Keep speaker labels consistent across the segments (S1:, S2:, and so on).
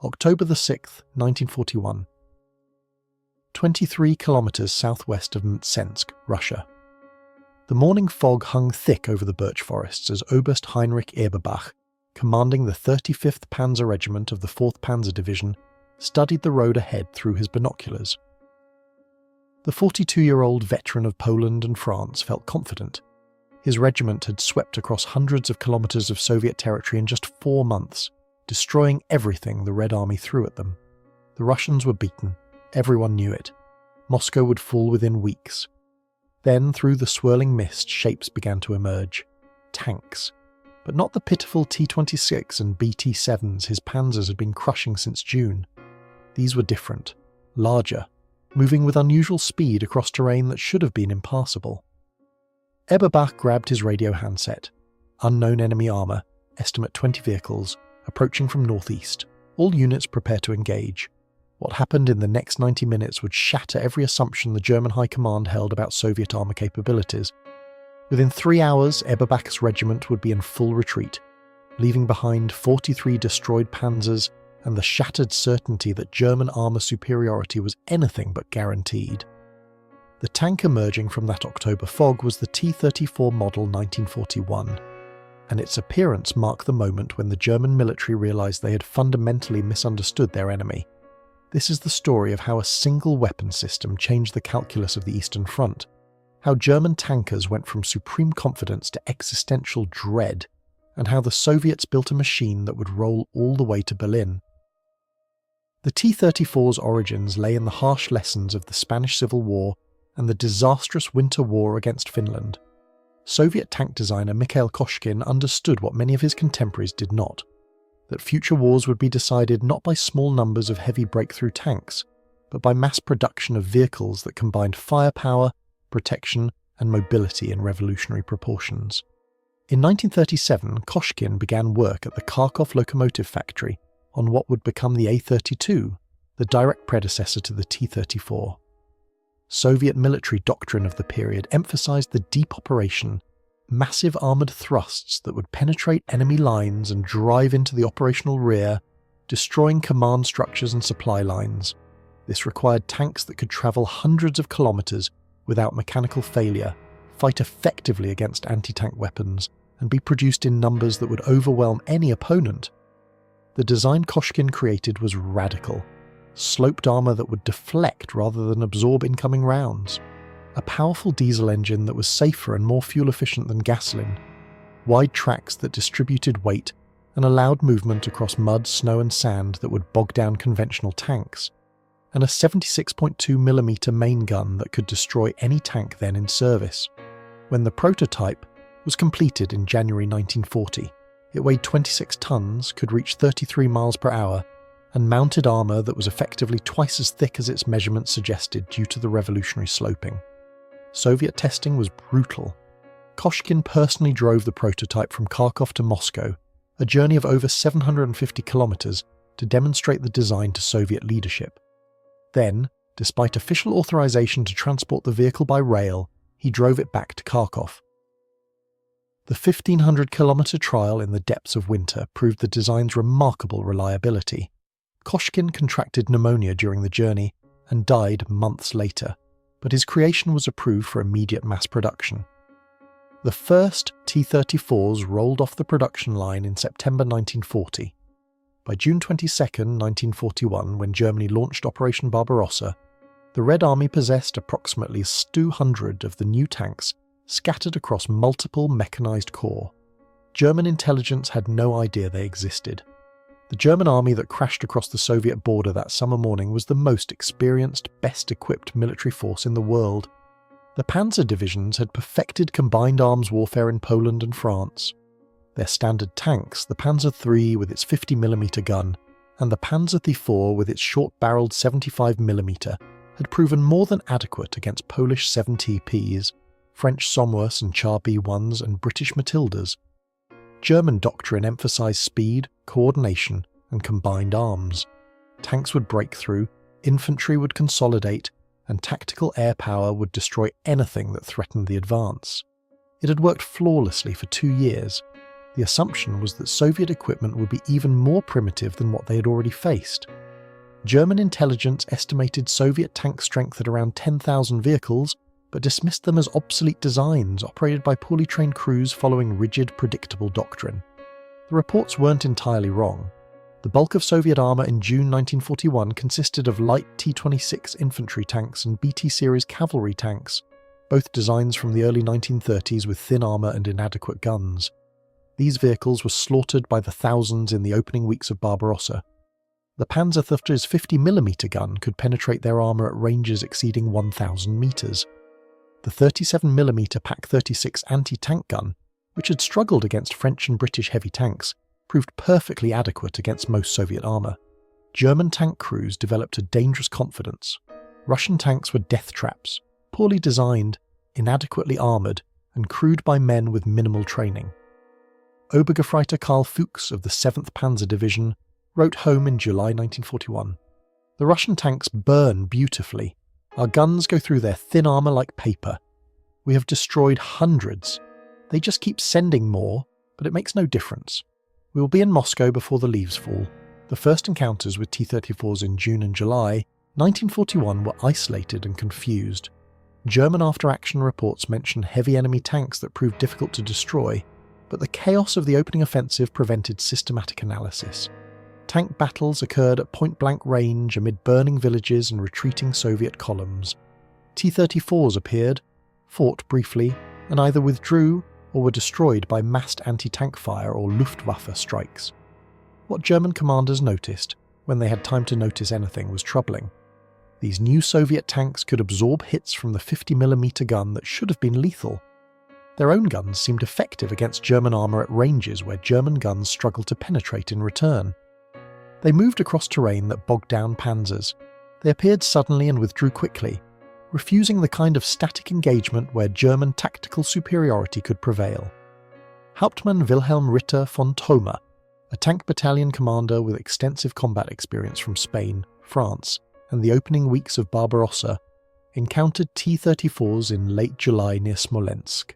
S1: October the 6th, 1941. 23 kilometers southwest of Smolensk, Russia. The morning fog hung thick over the birch forests as Oberst Heinrich Eberbach, commanding the 35th Panzer Regiment of the 4th Panzer Division, studied the road ahead through his binoculars. The 42-year-old veteran of Poland and France felt confident. His regiment had swept across hundreds of kilometers of Soviet territory in just 4 months, destroying everything the Red Army threw at them. The Russians were beaten. Everyone knew it. Moscow would fall within weeks. Then, through the swirling mist, shapes began to emerge. Tanks. But not the pitiful T-26 and BT-7s his panzers had been crushing since June. These were different. Larger. Moving with unusual speed across terrain that should have been impassable. Eberbach grabbed his radio handset. Unknown enemy armour, estimate 20 vehicles, approaching from northeast. All units prepare to engage. What happened in the next 90 minutes would shatter every assumption the German High Command held about Soviet armour capabilities. Within 3 hours, Eberbach's regiment would be in full retreat, leaving behind 43 destroyed panzers and the shattered certainty that German armour superiority was anything but guaranteed. The tank emerging from that October fog was the T-34 model 1941, and its appearance marked the moment when the German military realised they had fundamentally misunderstood their enemy. This is the story of how a single weapon system changed the calculus of the Eastern Front, how German tankers went from supreme confidence to existential dread, and how the Soviets built a machine that would roll all the way to Berlin. The T-34's origins lay in the harsh lessons of the Spanish Civil War and the disastrous Winter War against Finland. Soviet tank designer Mikhail Koshkin understood what many of his contemporaries did not, that future wars would be decided not by small numbers of heavy breakthrough tanks, but by mass production of vehicles that combined firepower, protection, and mobility in revolutionary proportions. In 1937, Koshkin began work at the Kharkov locomotive factory on what would become the A-32, the direct predecessor to the T-34. Soviet military doctrine of the period emphasized the deep operation, massive armoured thrusts that would penetrate enemy lines and drive into the operational rear, destroying command structures and supply lines. This required tanks that could travel hundreds of kilometres without mechanical failure, fight effectively against anti-tank weapons, and be produced in numbers that would overwhelm any opponent. The design Koshkin created was radical. Sloped armour that would deflect rather than absorb incoming rounds. A powerful diesel engine that was safer and more fuel efficient than gasoline. Wide tracks that distributed weight and allowed movement across mud, snow and sand that would bog down conventional tanks. And a 76.2mm main gun that could destroy any tank then in service. When the prototype was completed in January 1940, it weighed 26 tons, could reach 33 miles per hour, and mounted armour that was effectively twice as thick as its measurements suggested due to the revolutionary sloping. Soviet testing was brutal. Koshkin personally drove the prototype from Kharkov to Moscow, a journey of over 750 kilometers, to demonstrate the design to Soviet leadership. Then, despite official authorization to transport the vehicle by rail, he drove it back to Kharkov. The 1,500-kilometer trial in the depths of winter proved the design's remarkable reliability. Koshkin contracted pneumonia during the journey and died months later, but his creation was approved for immediate mass production. The first T-34s rolled off the production line in September 1940. By June 22, 1941, when Germany launched Operation Barbarossa, the Red Army possessed approximately 200 of the new tanks scattered across multiple mechanized corps. German intelligence had no idea they existed. The German army that crashed across the Soviet border that summer morning was the most experienced, best-equipped military force in the world. The Panzer divisions had perfected combined arms warfare in Poland and France. Their standard tanks, the Panzer III with its 50mm gun, and the Panzer IV with its short-barreled 75mm, had proven more than adequate against Polish 7TPs, French Sommers and Char B1s, and British Matildas. German doctrine emphasized speed, coordination, and combined arms. Tanks would break through, infantry would consolidate, and tactical air power would destroy anything that threatened the advance. It had worked flawlessly for 2 years. The assumption was that Soviet equipment would be even more primitive than what they had already faced. German intelligence estimated Soviet tank strength at around 10,000 vehicles, but dismissed them as obsolete designs operated by poorly trained crews following rigid, predictable doctrine. The reports weren't entirely wrong. The bulk of Soviet armour in June 1941 consisted of light T-26 infantry tanks and BT-series cavalry tanks, both designs from the early 1930s with thin armour and inadequate guns. These vehicles were slaughtered by the thousands in the opening weeks of Barbarossa. The Panzer III's 50mm gun could penetrate their armour at ranges exceeding 1,000 metres. The 37mm Pak-36 anti-tank gun, which had struggled against French and British heavy tanks, proved perfectly adequate against most Soviet armour. German tank crews developed a dangerous confidence. Russian tanks were death traps, poorly designed, inadequately armoured, and crewed by men with minimal training. Obergefreiter Karl Fuchs of the 7th Panzer Division wrote home in July 1941, "The Russian tanks burn beautifully. Our guns go through their thin armour like paper. We have destroyed hundreds. They just keep sending more, but it makes no difference. We will be in Moscow before the leaves fall." The first encounters with T-34s in June and July 1941 were isolated and confused. German after-action reports mention heavy enemy tanks that proved difficult to destroy, but the chaos of the opening offensive prevented systematic analysis. Tank battles occurred at point-blank range amid burning villages and retreating Soviet columns. T-34s appeared, fought briefly, and either withdrew or were destroyed by massed anti-tank fire or Luftwaffe strikes. What German commanders noticed, when they had time to notice anything, was troubling. These new Soviet tanks could absorb hits from the 50mm gun that should have been lethal. Their own guns seemed effective against German armour at ranges where German guns struggled to penetrate in return. They moved across terrain that bogged down panzers. They appeared suddenly and withdrew quickly, refusing the kind of static engagement where German tactical superiority could prevail. Hauptmann Wilhelm Ritter von Thoma, a tank battalion commander with extensive combat experience from Spain, France, and the opening weeks of Barbarossa, encountered T-34s in late July near Smolensk.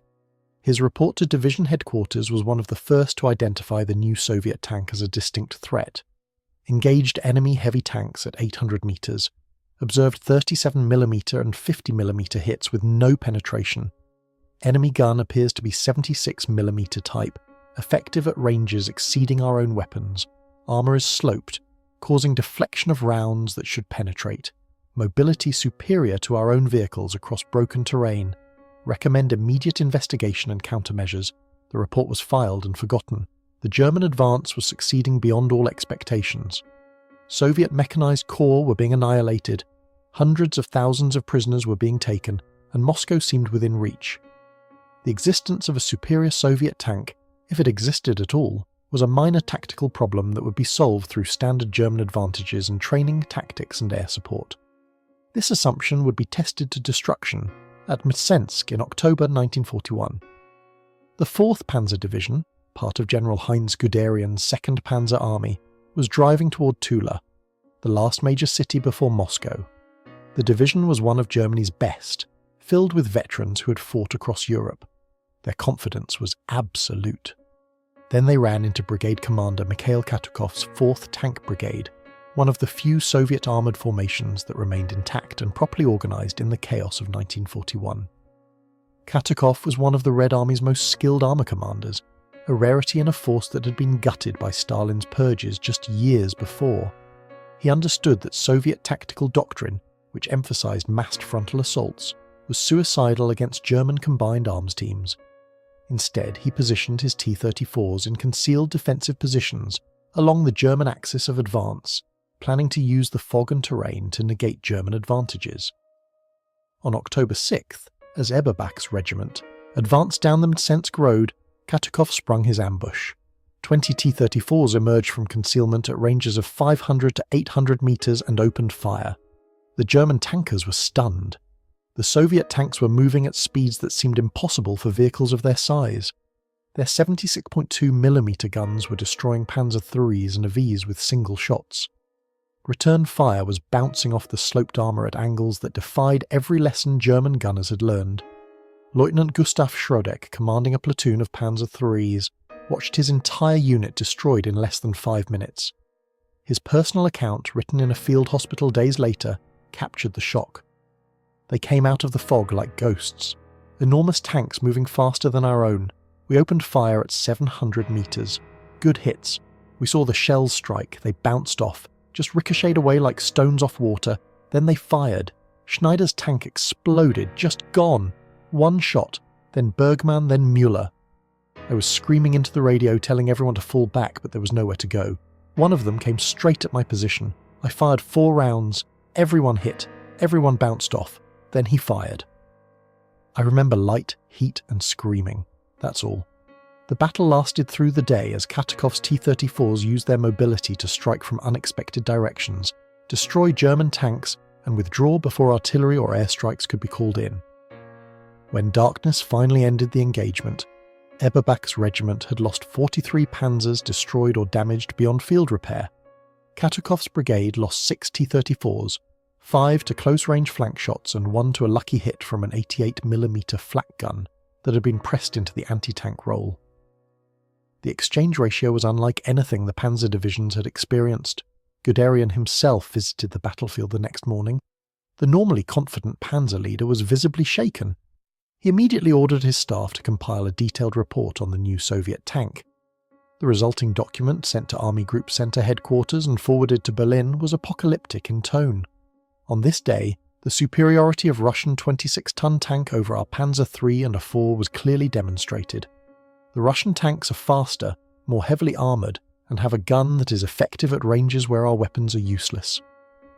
S1: His report to division headquarters was one of the first to identify the new Soviet tank as a distinct threat. Engaged enemy heavy tanks at 800 metres, observed 37mm and 50mm hits with no penetration. Enemy gun appears to be 76mm type, effective at ranges exceeding our own weapons. Armour is sloped, causing deflection of rounds that should penetrate. Mobility superior to our own vehicles across broken terrain. Recommend immediate investigation and countermeasures. The report was filed and forgotten. The German advance was succeeding beyond all expectations. Soviet mechanized corps were being annihilated. Hundreds of thousands of prisoners were being taken, and Moscow seemed within reach. The existence of a superior Soviet tank, if it existed at all, was a minor tactical problem that would be solved through standard German advantages in training, tactics, and air support. This assumption would be tested to destruction at Mtsensk in October 1941. The 4th Panzer Division, part of General Heinz Guderian's 2nd Panzer Army, was driving toward Tula, the last major city before Moscow. The division was one of Germany's best, filled with veterans who had fought across Europe. Their confidence was absolute. Then they ran into Brigade Commander Mikhail Katukov's 4th Tank Brigade, one of the few Soviet armoured formations that remained intact and properly organised in the chaos of 1941. Katukov was one of the Red Army's most skilled armour commanders, a rarity in a force that had been gutted by Stalin's purges just years before. He understood that Soviet tactical doctrine, which emphasised massed frontal assaults, was suicidal against German combined arms teams. Instead, he positioned his T-34s in concealed defensive positions along the German axis of advance, planning to use the fog and terrain to negate German advantages. On October 6th, as Eberbach's regiment advanced down the Mtsensk road, Katukov sprung his ambush. 20 T-34s emerged from concealment at ranges of 500 to 800 metres and opened fire. The German tankers were stunned. The Soviet tanks were moving at speeds that seemed impossible for vehicles of their size. Their 76.2mm guns were destroying Panzer IIIs and Vs with single shots. Return fire was bouncing off the sloped armour at angles that defied every lesson German gunners had learned. Lieutenant Gustav Schrodeck, commanding a platoon of Panzer IIIs, watched his entire unit destroyed in less than 5 minutes. His personal account, written in a field hospital days later, captured the shock. They came out of the fog like ghosts. Enormous tanks moving faster than our own. We opened fire at 700 meters. Good hits. We saw the shells strike. They bounced off, just ricocheted away like stones off water. Then they fired. Schneider's tank exploded, just gone. One shot. Then Bergmann, then Müller. I was screaming into the radio telling everyone to fall back, but there was nowhere to go. One of them came straight at my position. I fired 4 rounds. Everyone hit. Everyone bounced off. Then he fired. I remember light, heat and screaming. That's all. The battle lasted through the day as Katukov's T-34s used their mobility to strike from unexpected directions, destroy German tanks and withdraw before artillery or airstrikes could be called in. When darkness finally ended the engagement, Eberbach's regiment had lost 43 panzers destroyed or damaged beyond field repair. Katukov's brigade lost 6 T-34s, 5 to close-range flank shots and 1 to a lucky hit from an 88mm flak gun that had been pressed into the anti-tank role. The exchange ratio was unlike anything the panzer divisions had experienced. Guderian himself visited the battlefield the next morning. The normally confident panzer leader was visibly shaken. He immediately ordered his staff to compile a detailed report on the new Soviet tank. The resulting document, sent to Army Group Center headquarters and forwarded to Berlin, was apocalyptic in tone. On this day, the superiority of Russian 26-ton tank over our Panzer III and a IV was clearly demonstrated. The Russian tanks are faster, more heavily armoured, and have a gun that is effective at ranges where our weapons are useless.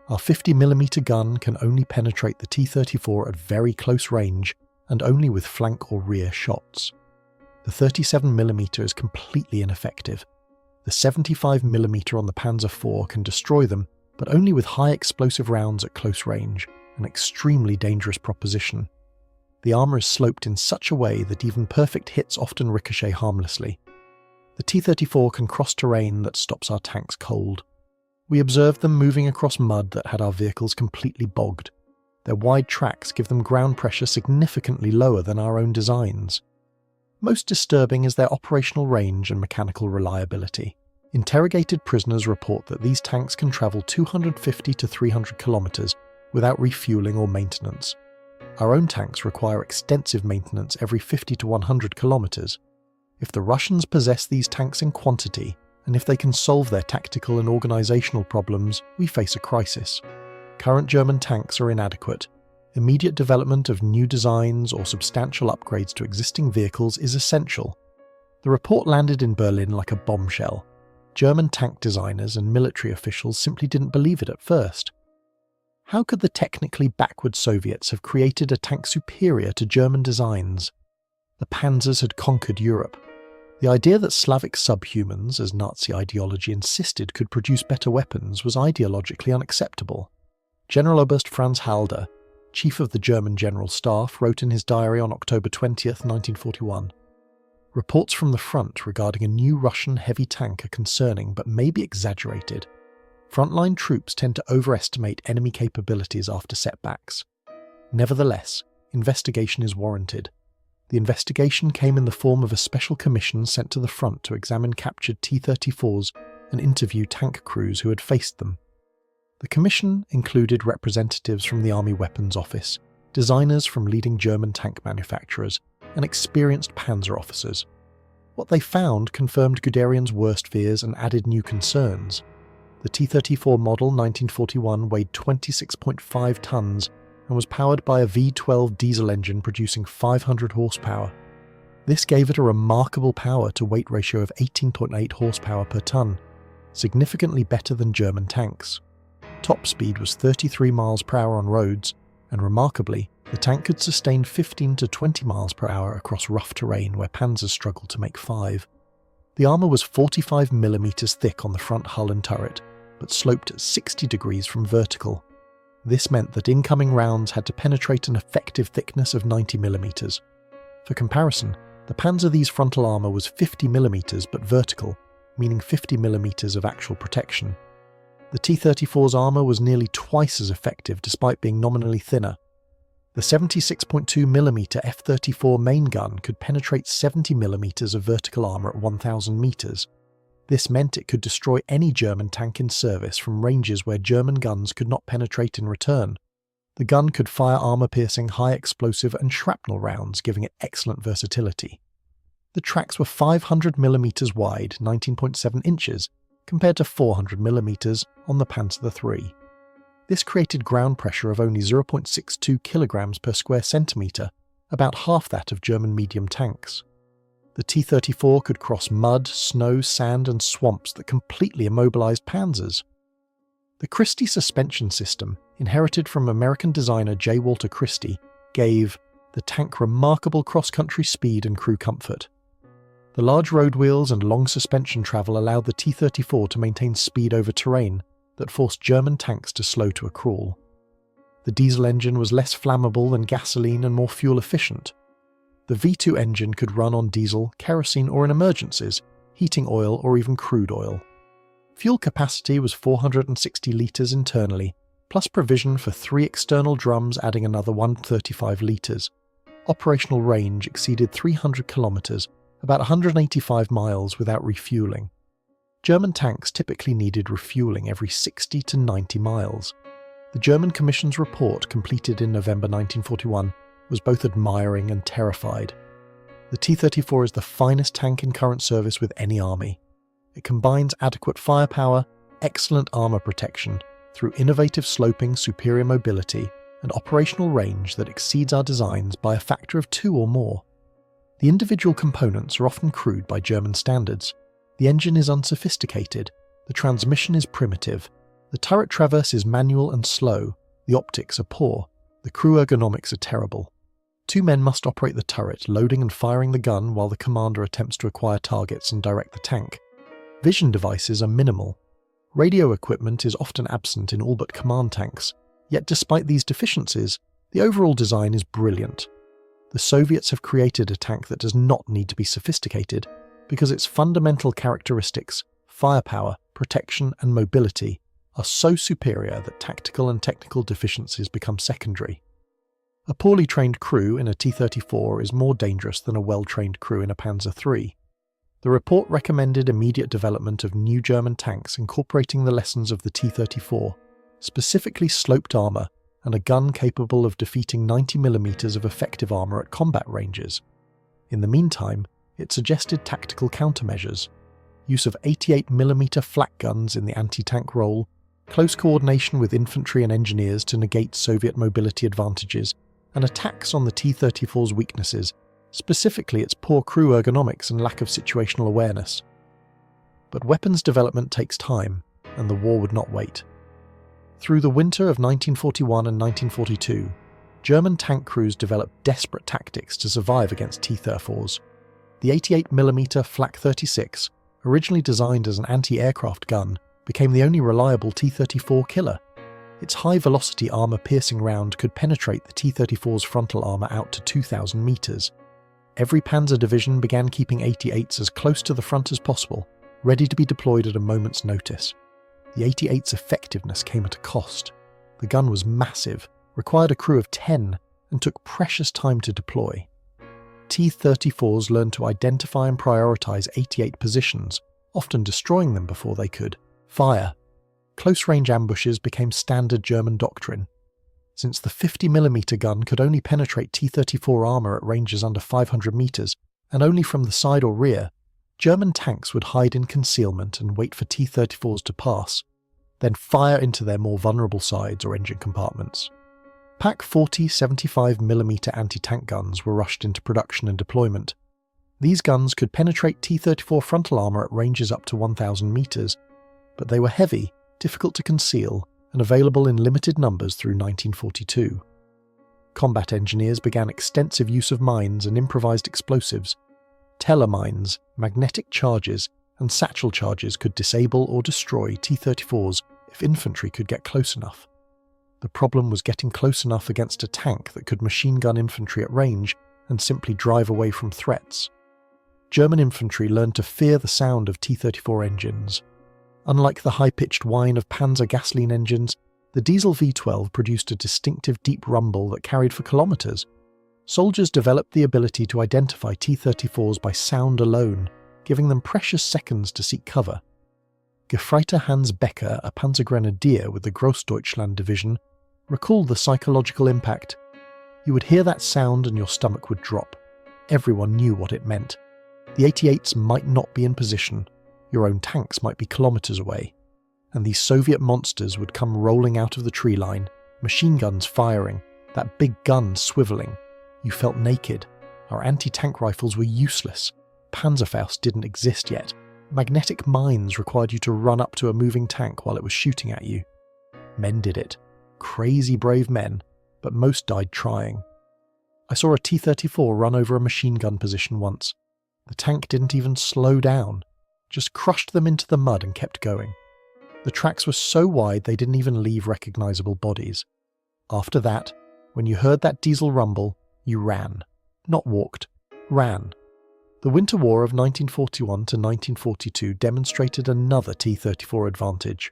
S1: Our 50mm gun can only penetrate the T-34 at very close range, and only with flank or rear shots. The 37mm is completely ineffective. The 75mm on the Panzer IV can destroy them, but only with high explosive rounds at close range, an extremely dangerous proposition. The armour is sloped in such a way that even perfect hits often ricochet harmlessly. The T-34 can cross terrain that stops our tanks cold. We observed them moving across mud that had our vehicles completely bogged. Their wide tracks give them ground pressure significantly lower than our own designs. Most disturbing is their operational range and mechanical reliability. Interrogated prisoners report that these tanks can travel 250 to 300 kilometers without refueling or maintenance. Our own tanks require extensive maintenance every 50 to 100 kilometers. If the Russians possess these tanks in quantity, and if they can solve their tactical and organizational problems, we face a crisis. Current German tanks are inadequate. Immediate development of new designs or substantial upgrades to existing vehicles is essential. The report landed in Berlin like a bombshell. German tank designers and military officials simply didn't believe it at first. How could the technically backward Soviets have created a tank superior to German designs? The Panzers had conquered Europe. The idea that Slavic subhumans, as Nazi ideology insisted, could produce better weapons was ideologically unacceptable. Generaloberst Franz Halder, chief of the German General Staff, wrote in his diary on October 20th, 1941, "Reports from the front regarding a new Russian heavy tank are concerning but may be exaggerated. Frontline troops tend to overestimate enemy capabilities after setbacks. Nevertheless, investigation is warranted. The investigation came in the form of a special commission sent to the front to examine captured T-34s and interview tank crews who had faced them. The commission included representatives from the Army Weapons Office, designers from leading German tank manufacturers, and experienced panzer officers. What they found confirmed Guderian's worst fears and added new concerns. The T-34 model 1941 weighed 26.5 tons and was powered by a V12 diesel engine producing 500 horsepower. This gave it a remarkable power-to-weight ratio of 18.8 horsepower per ton, significantly better than German tanks. Top speed was 33 miles per hour on roads, and remarkably, the tank could sustain 15 to 20 miles per hour across rough terrain where panzers struggled to make 5. The armour was 45mm thick on the front hull and turret, but sloped at 60 degrees from vertical. This meant that incoming rounds had to penetrate an effective thickness of 90mm. For comparison, the Panzer II's frontal armour was 50mm but vertical, meaning 50mm of actual protection. The T-34's armour was nearly twice as effective despite being nominally thinner. The 76.2mm F-34 main gun could penetrate 70mm of vertical armour at 1,000 metres. This meant it could destroy any German tank in service from ranges where German guns could not penetrate in return. The gun could fire armour-piercing, high-explosive and shrapnel rounds, giving it excellent versatility. The tracks were 500mm wide, 19.7 inches, compared to 400mm on the Panzer III. This created ground pressure of only 0.62 kilograms per square centimetre, about half that of German medium tanks. The T-34 could cross mud, snow, sand and swamps that completely immobilised Panzers. The Christie suspension system, inherited from American designer J. Walter Christie, gave the tank remarkable cross-country speed and crew comfort. The large road wheels and long suspension travel allowed the T-34 to maintain speed over terrain that forced German tanks to slow to a crawl. The diesel engine was less flammable than gasoline and more fuel efficient. The V2 engine could run on diesel, kerosene or in emergencies, heating oil or even crude oil. Fuel capacity was 460 litres internally, plus provision for 3 external drums adding another 135 litres. Operational range exceeded 300 kilometres, about 185 miles without refuelling. German tanks typically needed refuelling every 60 to 90 miles. The German Commission's report, completed in November 1941, was both admiring and terrified. The T-34 is the finest tank in current service with any army. It combines adequate firepower, excellent armour protection, through innovative sloping, superior mobility, and operational range that exceeds our designs by a factor of 2 or more. The individual components are often crude by German standards. The engine is unsophisticated, the transmission is primitive, the turret traverse is manual and slow, the optics are poor, the crew ergonomics are terrible. 2 men must operate the turret, loading and firing the gun while the commander attempts to acquire targets and direct the tank. Vision devices are minimal. Radio equipment is often absent in all but command tanks, yet despite these deficiencies, the overall design is brilliant. The Soviets have created a tank that does not need to be sophisticated, because its fundamental characteristics, firepower, protection and mobility, are so superior that tactical and technical deficiencies become secondary. A poorly trained crew in a T-34 is more dangerous than a well-trained crew in a Panzer III. The report recommended immediate development of new German tanks incorporating the lessons of the T-34, specifically sloped armour and a gun capable of defeating 90mm of effective armour at combat ranges. In the meantime, it suggested tactical countermeasures, use of 88mm flak guns in the anti-tank role, close coordination with infantry and engineers to negate Soviet mobility advantages, and attacks on the T-34's weaknesses, specifically its poor crew ergonomics and lack of situational awareness. But weapons development takes time, and the war would not wait. Through the winter of 1941 and 1942, German tank crews developed desperate tactics to survive against T-34s. The 88mm Flak 36, originally designed as an anti-aircraft gun, became the only reliable T-34 killer. Its high-velocity armour-piercing round could penetrate the T-34's frontal armour out to 2,000 metres. Every Panzer division began keeping 88s as close to the front as possible, ready to be deployed at a moment's notice. The 88's effectiveness came at a cost. The gun was massive, required a crew of 10, and took precious time to deploy. T-34s learned to identify and prioritise 88 positions, often destroying them before they could fire. Close-range ambushes became standard German doctrine. Since the 50mm gun could only penetrate T-34 armour at ranges under 500 metres, and only from the side or rear, German tanks would hide in concealment and wait for T-34s to pass, then fire into their more vulnerable sides or engine compartments. Pak 40 75mm anti-tank guns were rushed into production and deployment. These guns could penetrate T-34 frontal armour at ranges up to 1,000 metres, but they were heavy, difficult to conceal, and available in limited numbers through 1942. Combat engineers began extensive use of mines and improvised explosives. Telemines, magnetic charges, and satchel charges could disable or destroy T-34s if infantry could get close enough. The problem was getting close enough against a tank that could machine gun infantry at range and simply drive away from threats. German infantry learned to fear the sound of T-34 engines. Unlike the high-pitched whine of Panzer gasoline engines, The diesel V12 produced a distinctive deep rumble that carried for kilometers. Soldiers developed the ability to identify T-34s by sound alone, giving them precious seconds to seek cover. Gefreiter Hans Becker, a Panzer Grenadier with the Großdeutschland division, recalled the psychological impact. You would hear that sound and your stomach would drop. Everyone knew what it meant. The 88s might not be in position, your own tanks might be kilometers away, and these Soviet monsters would come rolling out of the tree line, machine guns firing, that big gun swiveling. You felt naked. Our anti-tank rifles were useless. Panzerfaust didn't exist yet. Magnetic mines required you to run up to a moving tank while it was shooting at you. Men did it. Crazy brave men, but most died trying. I saw a T-34 run over a machine gun position once. The tank didn't even slow down, just crushed them into the mud and kept going. The tracks were so wide they didn't even leave recognizable bodies. After that, when you heard that diesel rumble, you ran. Not walked, ran. The Winter War of 1941 to 1942 demonstrated another T-34 advantage.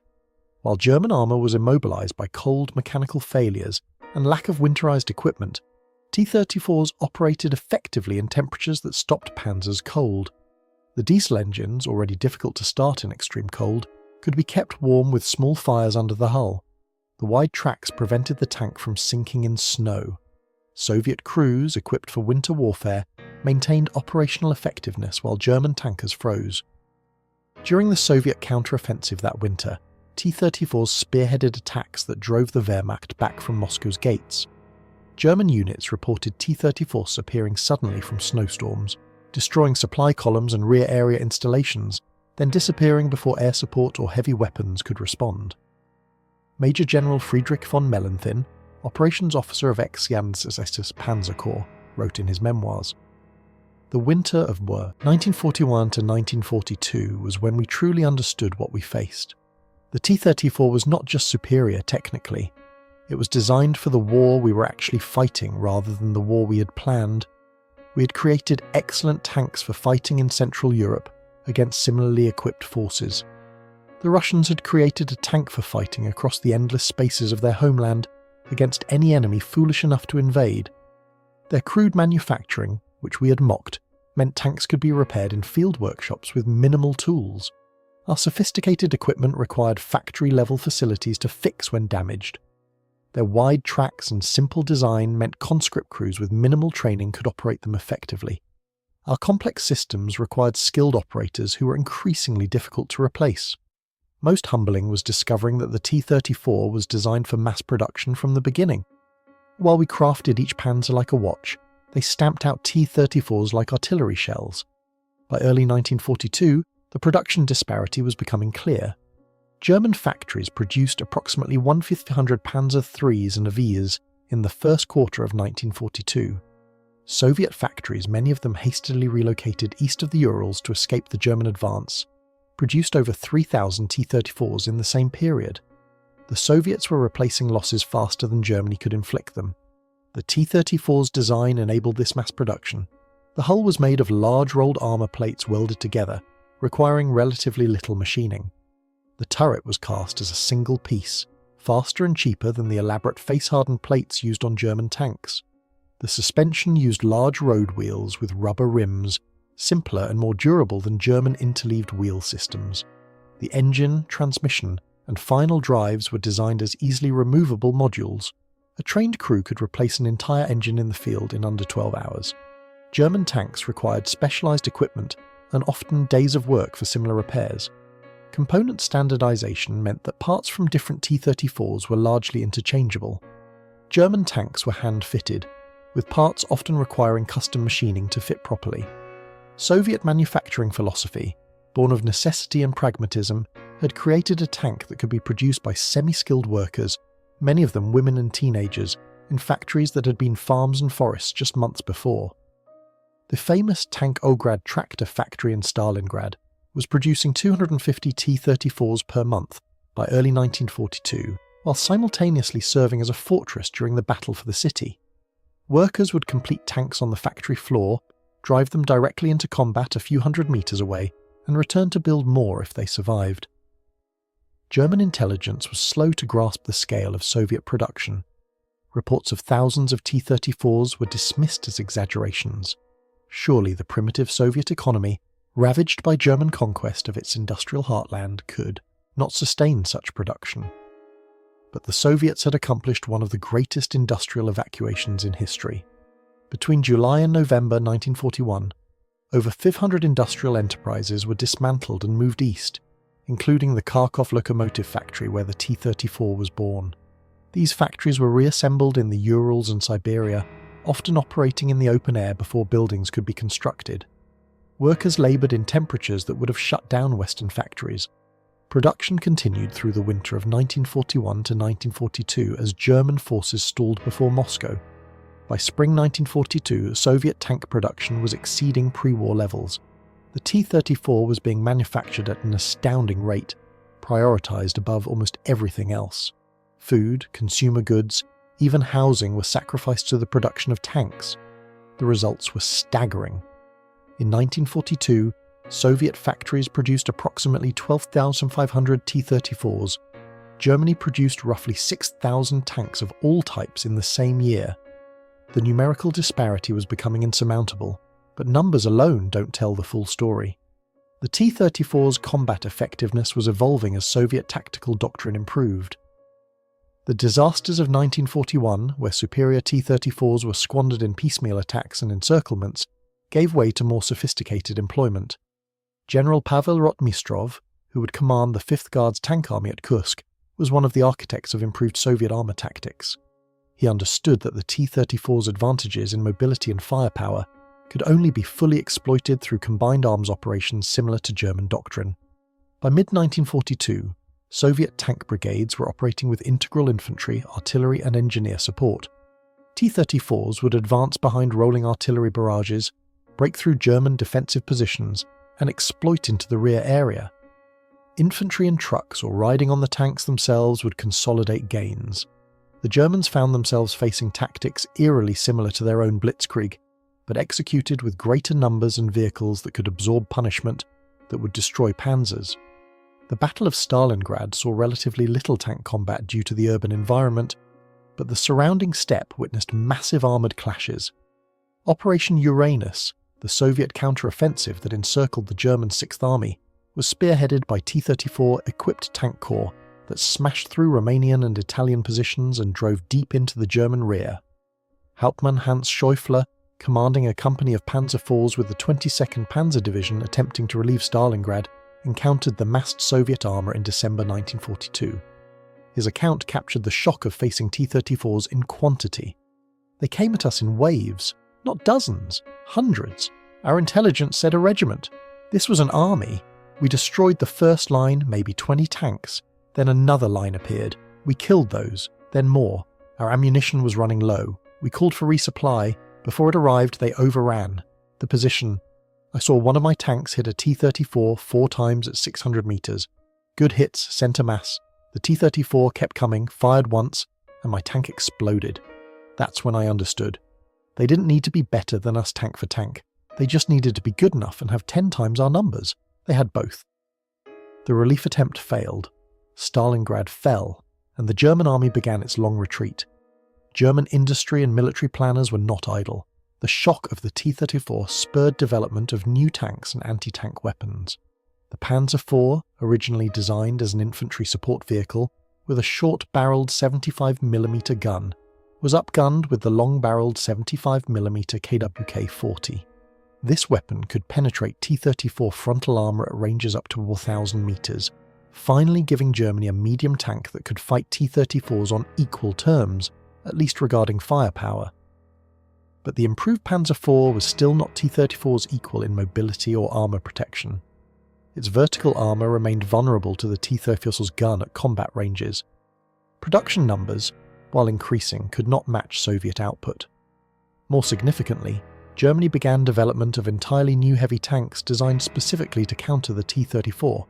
S1: While German armour was immobilized by cold mechanical failures and lack of winterized equipment, T-34s operated effectively in temperatures that stopped panzers cold. The diesel engines, already difficult to start in extreme cold, could be kept warm with small fires under the hull. The wide tracks prevented the tank from sinking in snow. Soviet crews, equipped for winter warfare, maintained operational effectiveness while German tankers froze. During the Soviet counter-offensive that winter, T-34s spearheaded attacks that drove the Wehrmacht back from Moscow's gates. German units reported T-34s appearing suddenly from snowstorms, destroying supply columns and rear area installations, then disappearing before air support or heavy weapons could respond. Major General Friedrich von Mellenthin, operations officer of ex-Jans-SS Panzer Corps, wrote in his memoirs, "The winter of war 1941 to 1942 was when we truly understood what we faced. The T-34 was not just superior technically, it was designed for the war we were actually fighting rather than the war we had planned. We had created excellent tanks for fighting in Central Europe against similarly equipped forces. The Russians had created a tank for fighting across the endless spaces of their homeland against any enemy foolish enough to invade. Their crude manufacturing, which we had mocked, meant tanks could be repaired in field workshops with minimal tools. Our sophisticated equipment required factory-level facilities to fix when damaged. Their wide tracks and simple design meant conscript crews with minimal training could operate them effectively. Our complex systems required skilled operators who were increasingly difficult to replace. Most humbling was discovering that the T-34 was designed for mass production from the beginning. While we crafted each panzer like a watch, they stamped out T-34s like artillery shells. By early 1942, the production disparity was becoming clear. German factories produced approximately 1,500 Panzer IIIs and IVs in the first quarter of 1942. Soviet factories, many of them hastily relocated east of the Urals to escape the German advance, produced over 3,000 T-34s in the same period. The Soviets were replacing losses faster than Germany could inflict them. The T-34's design enabled this mass production. The hull was made of large rolled armour plates welded together, requiring relatively little machining. The turret was cast as a single piece, faster and cheaper than the elaborate face-hardened plates used on German tanks. The suspension used large road wheels with rubber rims, simpler and more durable than German interleaved wheel systems. The engine, transmission, and final drives were designed as easily removable modules. A trained crew could replace an entire engine in the field in under 12 hours. German tanks required specialized equipment and often days of work for similar repairs. Component standardization meant that parts from different T-34s were largely interchangeable. German tanks were hand-fitted, with parts often requiring custom machining to fit properly. Soviet manufacturing philosophy, born of necessity and pragmatism, had created a tank that could be produced by semi-skilled workers, many of them women and teenagers, in factories that had been farms and forests just months before. The famous Tank Ograd tractor factory in Stalingrad was producing 250 T-34s per month by early 1942, while simultaneously serving as a fortress during the battle for the city. Workers would complete tanks on the factory floor, drive them directly into combat a few hundred meters away, and return to build more if they survived. German intelligence was slow to grasp the scale of Soviet production. Reports of thousands of T-34s were dismissed as exaggerations. Surely the primitive Soviet economy, ravaged by German conquest of its industrial heartland, could not sustain such production. But the Soviets had accomplished one of the greatest industrial evacuations in history. Between July and November 1941, over 500 industrial enterprises were dismantled and moved east, including the Kharkov locomotive factory where the T-34 was born. These factories were reassembled in the Urals and Siberia, often operating in the open air before buildings could be constructed. Workers laboured in temperatures that would have shut down Western factories. Production continued through the winter of 1941 to 1942 as German forces stalled before Moscow. By spring 1942, Soviet tank production was exceeding pre-war levels. The T-34 was being manufactured at an astounding rate, prioritised above almost everything else. Food, consumer goods, even housing were sacrificed to the production of tanks. The results were staggering. In 1942, Soviet factories produced approximately 12,500 T-34s. Germany produced roughly 6,000 tanks of all types in the same year. The numerical disparity was becoming insurmountable, but numbers alone don't tell the full story. The T-34's combat effectiveness was evolving as Soviet tactical doctrine improved. The disasters of 1941, where superior T-34s were squandered in piecemeal attacks and encirclements, gave way to more sophisticated employment. General Pavel Rotmistrov, who would command the 5th Guards Tank Army at Kursk, was one of the architects of improved Soviet armour tactics. He understood that the T-34's advantages in mobility and firepower could only be fully exploited through combined arms operations similar to German doctrine. By mid-1942, Soviet tank brigades were operating with integral infantry, artillery and engineer support. T-34s would advance behind rolling artillery barrages, break through German defensive positions, and exploit into the rear area. Infantry and trucks or riding on the tanks themselves would consolidate gains. The Germans found themselves facing tactics eerily similar to their own blitzkrieg, but executed with greater numbers and vehicles that could absorb punishment that would destroy panzers. The Battle of Stalingrad saw relatively little tank combat due to the urban environment, but the surrounding steppe witnessed massive armoured clashes. Operation Uranus, the Soviet counter-offensive that encircled the German 6th Army, was spearheaded by T-34 equipped tank corps that smashed through Romanian and Italian positions and drove deep into the German rear. Hauptmann Hans Schäufler, commanding a company of Panzer IVs with the 22nd Panzer Division attempting to relieve Stalingrad, encountered the massed Soviet armour in December 1942. His account captured the shock of facing T-34s in quantity. They came at us in waves, not dozens, hundreds. Our intelligence said a regiment. This was an army. We destroyed the first line, maybe 20 tanks. Then another line appeared. We killed those, then more. Our ammunition was running low. We called for resupply. Before it arrived, they overran. The position. I saw one of my tanks hit a T-34 4 times at 600 metres. Good hits, centre mass. The T-34 kept coming, fired once, and my tank exploded. That's when I understood. They didn't need to be better than us tank for tank. They just needed to be good enough and have 10 times our numbers. They had both. The relief attempt failed. Stalingrad fell, and the German army began its long retreat. German industry and military planners were not idle. The shock of the T-34 spurred development of new tanks and anti-tank weapons. The Panzer IV, originally designed as an infantry support vehicle with a short-barreled 75mm gun, was upgunned with the long-barreled 75mm KWK-40. This weapon could penetrate T-34 frontal armour at ranges up to 1,000 metres, finally giving Germany a medium tank that could fight T-34s on equal terms, at least regarding firepower. But the improved Panzer IV was still not T-34's equal in mobility or armour protection. Its vertical armour remained vulnerable to the T-34's gun at combat ranges. Production numbers, while increasing, could not match Soviet output. More significantly, Germany began development of entirely new heavy tanks designed specifically to counter the T-34.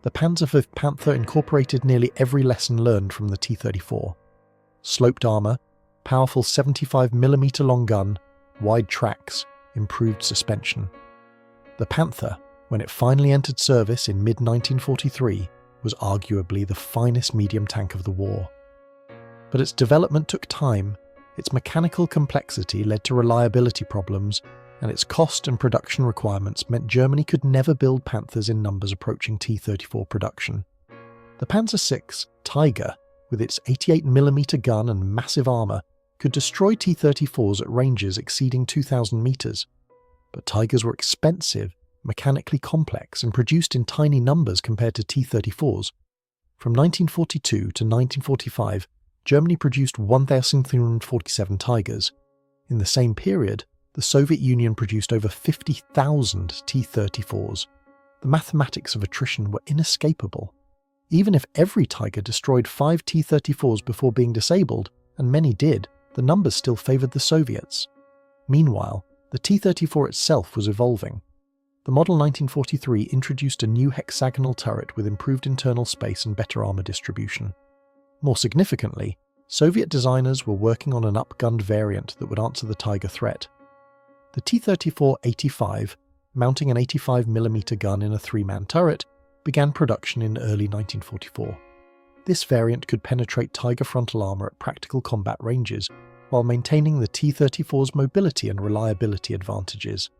S1: The Panzer V Panther incorporated nearly every lesson learned from the T-34. Sloped armour, powerful 75mm long gun, wide tracks, improved suspension. The Panther, when it finally entered service in mid-1943, was arguably the finest medium tank of the war. But its development took time, its mechanical complexity led to reliability problems, and its cost and production requirements meant Germany could never build Panthers in numbers approaching T-34 production. The Panzer VI Tiger, with its 88mm gun and massive armour, could destroy T-34s at ranges exceeding 2,000 metres. But Tigers were expensive, mechanically complex, and produced in tiny numbers compared to T-34s. From 1942 to 1945, Germany produced 1,347 Tigers. In the same period, the Soviet Union produced over 50,000 T-34s. The mathematics of attrition were inescapable. Even if every Tiger destroyed 5 T-34s before being disabled, and many did, the numbers still favoured the Soviets. Meanwhile, the T-34 itself was evolving. The model 1943 introduced a new hexagonal turret with improved internal space and better armour distribution. More significantly, Soviet designers were working on an upgunned variant that would answer the Tiger threat. The T-34-85, mounting an 85mm gun in a 3-man turret, began production in early 1944. This variant could penetrate Tiger frontal armour at practical combat ranges, while maintaining the T-34's mobility and reliability advantages.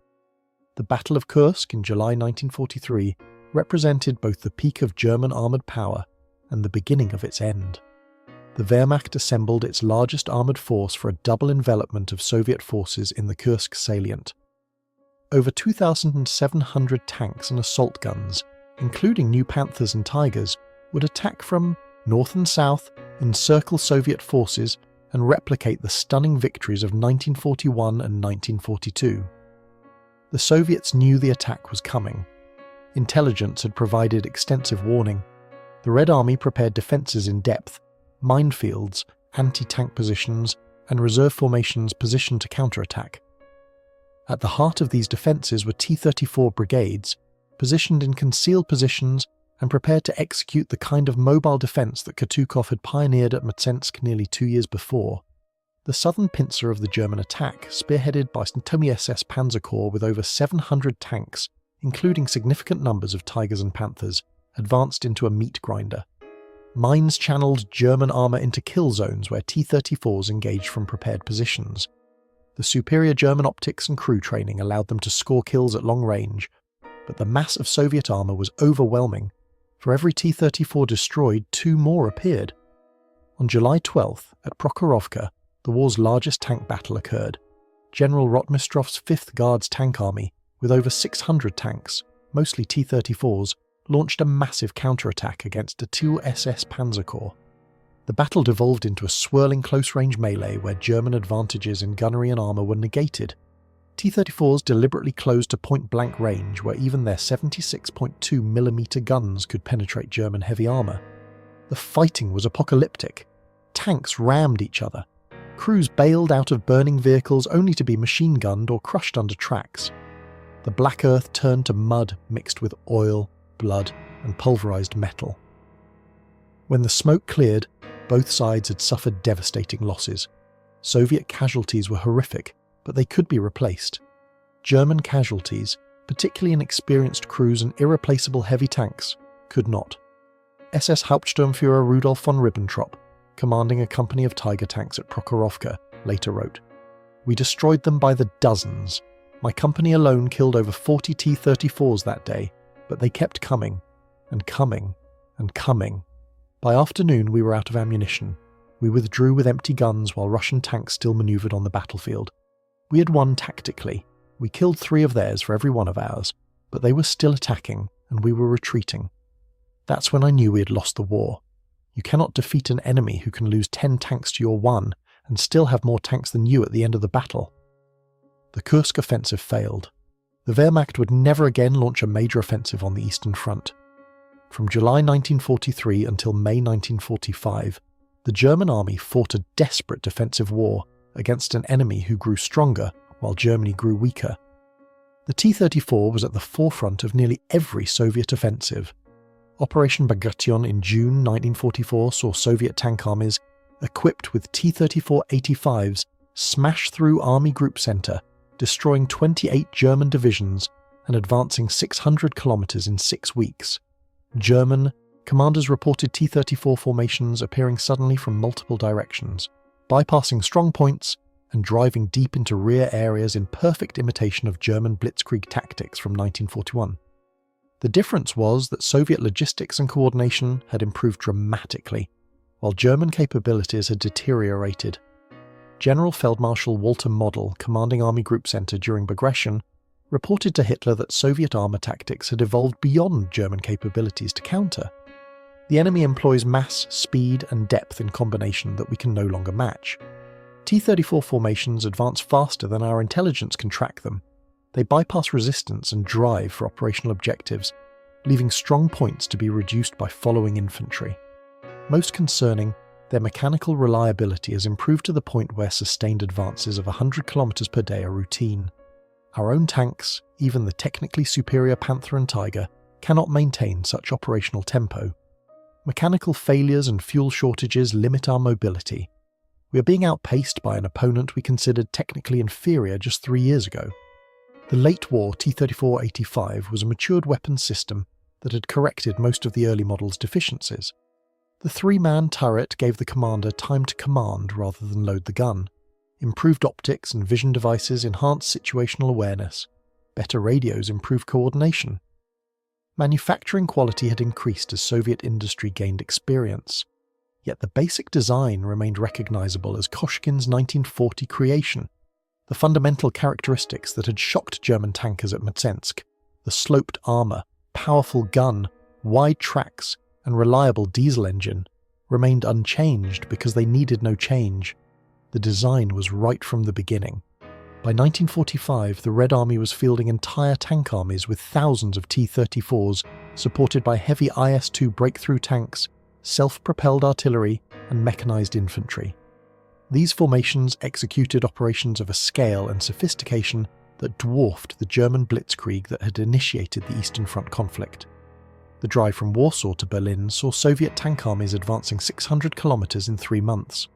S1: The Battle of Kursk in July 1943 represented both the peak of German armoured power and the beginning of its end. The Wehrmacht assembled its largest armoured force for a double envelopment of Soviet forces in the Kursk salient. Over 2,700 tanks and assault guns, including new Panthers and Tigers, would attack from north and south, encircle Soviet forces, and replicate the stunning victories of 1941 and 1942. The Soviets knew the attack was coming. Intelligence had provided extensive warning. The Red Army prepared defences in depth, minefields, anti-tank positions, and reserve formations positioned to counterattack. At the heart of these defences were T-34 brigades, positioned in concealed positions and prepared to execute the kind of mobile defence that Katukov had pioneered at Mtsensk nearly 2 years before. The southern pincer of the German attack, spearheaded by Tomy SS Panzer Corps with over 700 tanks, including significant numbers of Tigers and Panthers, advanced into a meat grinder. Mines channeled German armour into kill zones where T-34s engaged from prepared positions. The superior German optics and crew training allowed them to score kills at long range, but the mass of Soviet armour was overwhelming. For every T-34 destroyed, 2 more appeared. On July 12th, at Prokhorovka, the war's largest tank battle occurred. General Rotmistrov's 5th Guards Tank Army, with over 600 tanks, mostly T-34s, launched a massive counterattack against a 2 SS Panzer Corps. The battle devolved into a swirling close-range melee where German advantages in gunnery and armour were negated. T-34s deliberately closed to point-blank range where even their 76.2mm guns could penetrate German heavy armour. The fighting was apocalyptic. Tanks rammed each other. Crews bailed out of burning vehicles only to be machine-gunned or crushed under tracks. The black earth turned to mud mixed with oil, blood, and pulverised metal. When the smoke cleared, both sides had suffered devastating losses. Soviet casualties were horrific, but they could be replaced. German casualties, particularly inexperienced crews and irreplaceable heavy tanks, could not. SS Hauptsturmführer Rudolf von Ribbentrop, commanding a company of Tiger tanks at Prokhorovka, later wrote, "We destroyed them by the dozens. My company alone killed over 40 T-34s that day, but they kept coming, and coming, and coming. By afternoon we were out of ammunition. We withdrew with empty guns while Russian tanks still manoeuvred on the battlefield. We had won tactically. We killed 3 of theirs for every one of ours, but they were still attacking, and we were retreating. That's when I knew we had lost the war. You cannot defeat an enemy who can lose 10 tanks to your 1 and still have more tanks than you at the end of the battle." The Kursk offensive failed. The Wehrmacht would never again launch a major offensive on the Eastern Front. From July 1943 until May 1945, the German army fought a desperate defensive war against an enemy who grew stronger while Germany grew weaker. The T-34 was at the forefront of nearly every Soviet offensive. Operation Bagration in June 1944 saw Soviet tank armies, equipped with T-34-85s, smash through Army Group Center, destroying 28 German divisions and advancing 600 kilometers in 6 weeks. German, commanders reported T-34 formations appearing suddenly from multiple directions, bypassing strong points and driving deep into rear areas in perfect imitation of German blitzkrieg tactics from 1941. The difference was that Soviet logistics and coordination had improved dramatically, while German capabilities had deteriorated. General Feldmarschall Walter Model, commanding Army Group Center during Bagration, reported to Hitler that Soviet armor tactics had evolved beyond German capabilities to counter. The enemy employs mass, speed, and depth in combination that we can no longer match. T-34 formations advance faster than our intelligence can track them. They bypass resistance and drive for operational objectives, leaving strong points to be reduced by following infantry. Most concerning, their mechanical reliability has improved to the point where sustained advances of 100 km per day are routine. Our own tanks, even the technically superior Panther and Tiger, cannot maintain such operational tempo. Mechanical failures and fuel shortages limit our mobility. We are being outpaced by an opponent we considered technically inferior just 3 years ago. The late-war T-34-85 was a matured weapons system that had corrected most of the early model's deficiencies. The 3-man turret gave the commander time to command rather than load the gun. Improved optics and vision devices enhanced situational awareness. Better radios improved coordination. Manufacturing quality had increased as Soviet industry gained experience. Yet the basic design remained recognizable as Koshkin's 1940 creation. The fundamental characteristics that had shocked German tankers at Mtsensk, the sloped armour, powerful gun, wide tracks, and reliable diesel engine, remained unchanged because they needed no change. The design was right from the beginning. By 1945, the Red Army was fielding entire tank armies with thousands of T-34s, supported by heavy IS-2 breakthrough tanks, self-propelled artillery, and mechanized infantry. These formations executed operations of a scale and sophistication that dwarfed the German blitzkrieg that had initiated the Eastern Front conflict. The drive from Warsaw to Berlin saw Soviet tank armies advancing 600 kilometers in 3 months,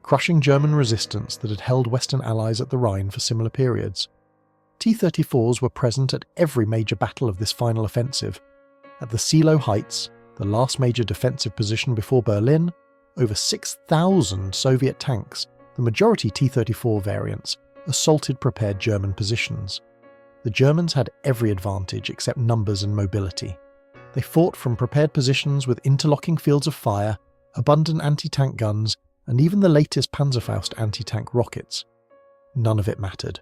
S1: crushing German resistance that had held Western allies at the Rhine for similar periods. T-34s were present at every major battle of this final offensive. At the Seelow Heights, the last major defensive position before Berlin, over 6,000 Soviet tanks, the majority T-34 variants, assaulted prepared German positions. The Germans had every advantage except numbers and mobility. They fought from prepared positions with interlocking fields of fire, abundant anti-tank guns, and even the latest Panzerfaust anti-tank rockets. None of it mattered.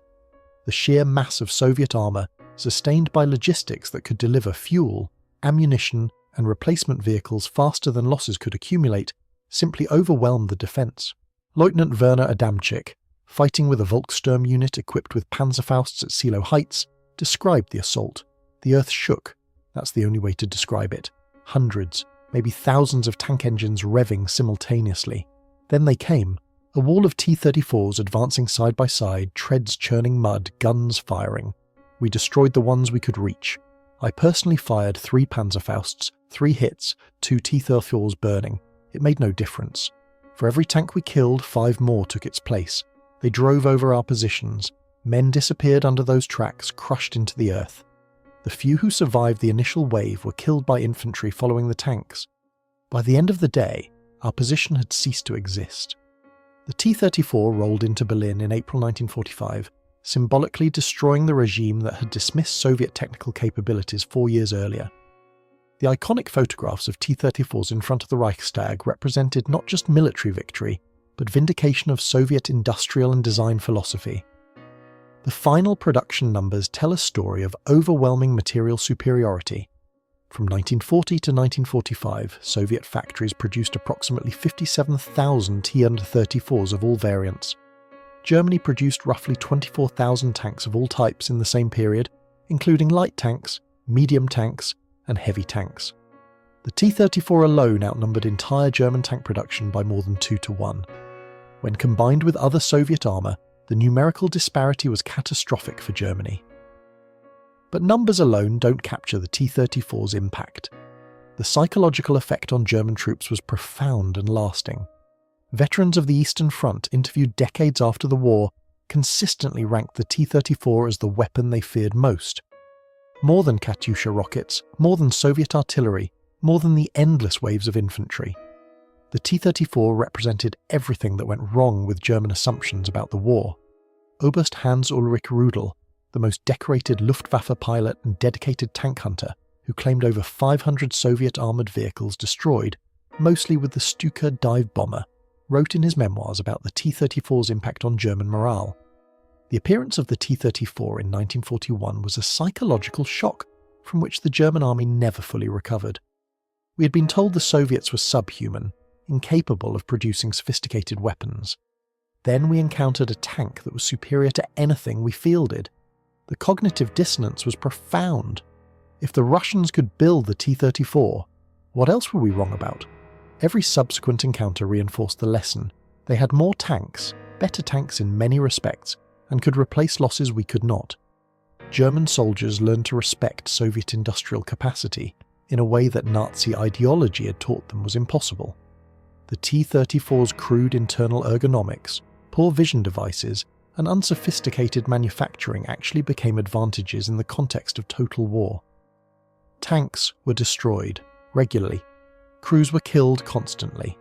S1: The sheer mass of Soviet armour, sustained by logistics that could deliver fuel, ammunition, and replacement vehicles faster than losses could accumulate, simply overwhelmed the defence. Lieutenant Werner Adamczyk, fighting with a Volkssturm unit equipped with Panzerfausts at Seelow Heights, described the assault. The earth shook. That's the only way to describe it. Hundreds, maybe thousands of tank engines revving simultaneously. Then they came, a wall of T-34s advancing side by side, treads churning mud, guns firing. We destroyed the ones we could reach. I personally fired 3 Panzerfausts, 3 hits, 2 T-34s burning. It made no difference. For every tank we killed, 5 more took its place. They drove over our positions. Men disappeared under those tracks, crushed into the earth. The few who survived the initial wave were killed by infantry following the tanks. By the end of the day, our position had ceased to exist. The T-34 rolled into Berlin in April 1945, symbolically destroying the regime that had dismissed Soviet technical capabilities 4 years earlier. The iconic photographs of T-34s in front of the Reichstag represented not just military victory, but vindication of Soviet industrial and design philosophy. The final production numbers tell a story of overwhelming material superiority. From 1940 to 1945, Soviet factories produced approximately 57,000 T-34s of all variants. Germany produced roughly 24,000 tanks of all types in the same period, including light tanks, medium tanks, and heavy tanks. The T-34 alone outnumbered entire German tank production by more than 2 to 1. When combined with other Soviet armour, the numerical disparity was catastrophic for Germany. But numbers alone don't capture the T-34's impact. The psychological effect on German troops was profound and lasting. Veterans of the Eastern Front, interviewed decades after the war, consistently ranked the T-34 as the weapon they feared most. More than Katyusha rockets, more than Soviet artillery, more than the endless waves of infantry. The T-34 represented everything that went wrong with German assumptions about the war. Oberst Hans-Ulrich Rudel, the most decorated Luftwaffe pilot and dedicated tank hunter, who claimed over 500 Soviet armoured vehicles destroyed, mostly with the Stuka dive bomber, wrote in his memoirs about the T-34's impact on German morale. The appearance of the T-34 in 1941 was a psychological shock from which the German army never fully recovered. We had been told the Soviets were subhuman, incapable of producing sophisticated weapons. Then we encountered a tank that was superior to anything we fielded. The cognitive dissonance was profound. If the Russians could build the T-34, what else were we wrong about? Every subsequent encounter reinforced the lesson. They had more tanks, better tanks in many respects, and could replace losses we could not. German soldiers learned to respect Soviet industrial capacity in a way that Nazi ideology had taught them was impossible. The T-34's crude internal ergonomics, poor vision devices, and unsophisticated manufacturing actually became advantages in the context of total war. Tanks were destroyed regularly. Crews were killed constantly.